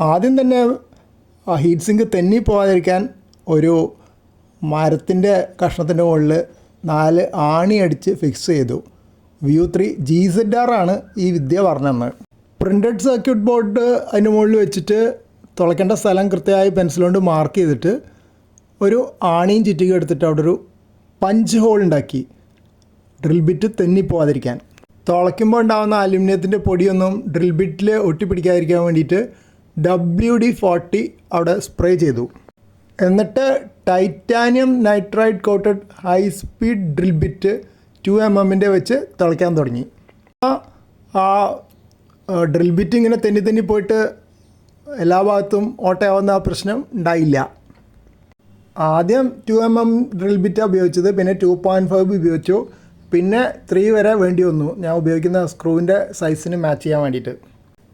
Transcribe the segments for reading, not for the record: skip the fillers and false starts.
ആദ്യം തന്നെ heat sink തെന്നി പോകാതിരിക്കാൻ ഒരു മരത്തിൻ്റെ കഷ്ണത്തിൻ്റെ മുകളിൽ 4 ആണി അടിച്ച് ഫിക്സ് ചെയ്തു. View3 GZR ആണ് ഈ വിദ്യ പറഞ്ഞത്. പ്രിൻറ്റഡ് സർക്യൂട്ട് ബോർഡ് അതിന് മുകളിൽ വെച്ചിട്ട് തുളയ്ക്കേണ്ട സ്ഥലം കൃത്യമായി പെൻസിൽ കൊണ്ട് മാർക്ക് ചെയ്തിട്ട് ഒരു ആണിയും ചുറ്റിക എടുത്തിട്ട് അവിടെ ഒരു പഞ്ച് ഹോൾ ഉണ്ടാക്കി, ഡ്രിൽ ബിറ്റ് തെന്നിപ്പോവാതിരിക്കാൻ. തുളയ്ക്കുമ്പോൾ ഉണ്ടാകുന്ന അലുമിനിയത്തിൻ്റെ പൊടിയൊന്നും ഡ്രിൽ ബിറ്റിൽ ഒട്ടിപ്പിടിക്കാതിരിക്കാൻ വേണ്ടിയിട്ട് WD-40 അവിടെ സ്പ്രേ ചെയ്തു. എന്നിട്ട് titanium nitride coated high speed drill bit 2mm വെച്ച് തിളയ്ക്കാൻ തുടങ്ങി. ആ ഡ്രിൽ ബിറ്റ് ഇങ്ങനെ തെന്നി പോയിട്ട് എല്ലാ ഭാഗത്തും ഓട്ടയാവുന്ന ആ പ്രശ്നം ഉണ്ടായില്ല. ആദ്യം 2mm ഡ്രിൽ ബിറ്റാണ് ഉപയോഗിച്ചത്, പിന്നെ 2.5 ഉപയോഗിച്ചു, പിന്നെ 3 വരെ വേണ്ടി വന്നു ഞാൻ ഉപയോഗിക്കുന്ന സ്ക്രൂവിൻ്റെ സൈസിന് മാച്ച് ചെയ്യാൻ വേണ്ടിയിട്ട്.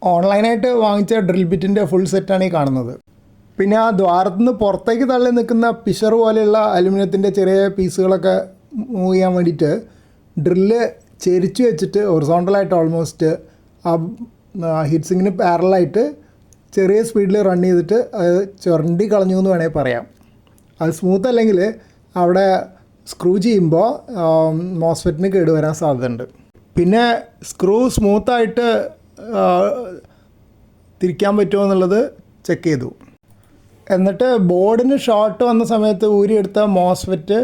ഓൺലൈനായിട്ട് വാങ്ങിച്ച ഡ്രിൽ ബിറ്റിൻ്റെ ഫുൾ സെറ്റാണ് ഈ കാണുന്നത്. പിന്നെ ആ ദ്വാരത്തു നിന്ന് പുറത്തേക്ക് തള്ളി നിൽക്കുന്ന പിഷർ പോലെയുള്ള അലുമിനിയത്തിൻ്റെ ചെറിയ പീസുകളൊക്കെ മൂവ് ചെയ്യാൻ വേണ്ടിയിട്ട് ഡ്രില്ല് ചെരിച്ച് വെച്ചിട്ട് ഹൊറിസോണ്ടലായിട്ട് ഓൾമോസ്റ്റ് ആ ഹീറ്റ് സിങ്കിന് പാരലായിട്ട് ചെറിയ സ്പീഡിൽ റൺ ചെയ്തിട്ട് അത് ചുരണ്ടി കളഞ്ഞു എന്ന് വേണമെങ്കിൽ പറയാം. അത് സ്മൂത്ത് അല്ലെങ്കിൽ അവിടെ സ്ക്രൂ ചെയ്യുമ്പോൾ മോസ്ഫെറ്റിന് കേടുവരാൻ സാധ്യതയുണ്ട്. പിന്നെ സ്ക്രൂ സ്മൂത്തായിട്ട് തിരിക്കാൻ പറ്റുമോ എന്നുള്ളത് ചെക്ക് ചെയ്തു. എന്നിട്ട് ബോർഡിന് ഷോർട്ട് വന്ന സമയത്ത് ഊരിയെടുത്ത മോസ്ഫെറ്റ്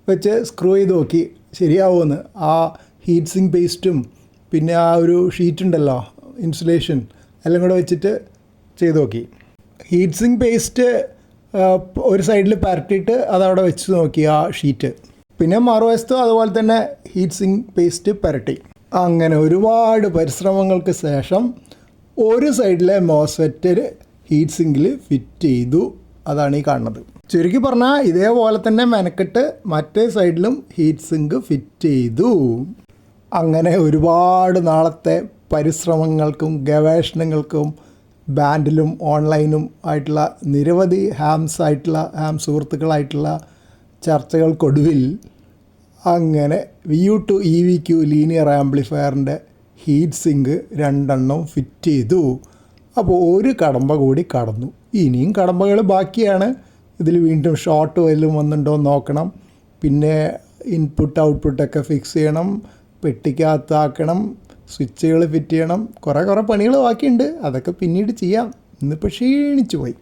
വെച്ച് സ്ക്രൂ ചെയ്ത് നോക്കി ശരിയാവുമെന്ന്. ആ ഹീറ്റ് സിങ്ക് പേസ്റ്റും പിന്നെ ആ ഒരു ഷീറ്റ് ഉണ്ടല്ലോ ഇൻസുലേഷൻ എല്ലാം കൂടെ വെച്ചിട്ട് ചെയ്ത് നോക്കി. ഹീറ്റ് സിങ്ക് പേസ്റ്റ് ഒരു സൈഡിൽ പരട്ടിയിട്ട് അതവിടെ വെച്ച് നോക്കി ആ ഷീറ്റ്. പിന്നെ മറുവശത്തും അതുപോലെ തന്നെ ഹീറ്റ് സിങ്ക് പേസ്റ്റ് പരട്ടി. അങ്ങനെ ഒരുപാട് പരിശ്രമങ്ങൾക്ക് ശേഷം ഒരു സൈഡിലെ മോസ്ഫെറ്റ് ഹീറ്റ് സിങ്കിൽ ഫിറ്റ് ചെയ്തു. അതാണ് ഈ കാണുന്നത്. ചുരുക്കി പറഞ്ഞാൽ ഇതേപോലെ തന്നെ മെനക്കെട്ട് മറ്റേ സൈഡിലും ഹീറ്റ് സിങ്ക് ഫിറ്റ് ചെയ്തു. അങ്ങനെ ഒരുപാട് നാളത്തെ പരിശ്രമങ്ങൾക്കും ഗവേഷണങ്ങൾക്കും ബാൻഡിലും ഓൺലൈനും ആയിട്ടുള്ള നിരവധി ഹാം സുഹൃത്തുക്കളായിട്ടുള്ള ചർച്ചകൾക്കൊടുവിൽ അങ്ങനെ VU2 EVQ ലീനിയർ ആംപ്ലിഫയറിൻ്റെ ഹീറ്റ് സിങ്ക് 2 ഫിറ്റ് ചെയ്തു. അപ്പോൾ ഒരു കടമ്പ കൂടി കടന്നു. ഇനിയും കടമ്പകൾ ബാക്കിയാണ്. ഇതിൽ വീണ്ടും ഷോർട്ട് വല്ലതും വന്നിട്ടുണ്ടോ എന്ന് നോക്കണം. പിന്നെ ഇൻപുട്ട് ഔട്ട്പുട്ടൊക്കെ ഫിക്സ് ചെയ്യണം, പെട്ടിക്കകത്താക്കണം, സ്വിച്ചുകൾ ഫിറ്റ് ചെയ്യണം, കുറേ പണികൾ ബാക്കിയുണ്ട്. അതൊക്കെ പിന്നീട് ചെയ്യാം. ഇന്നിപ്പോൾ ക്ഷീണിച്ചു പോയി.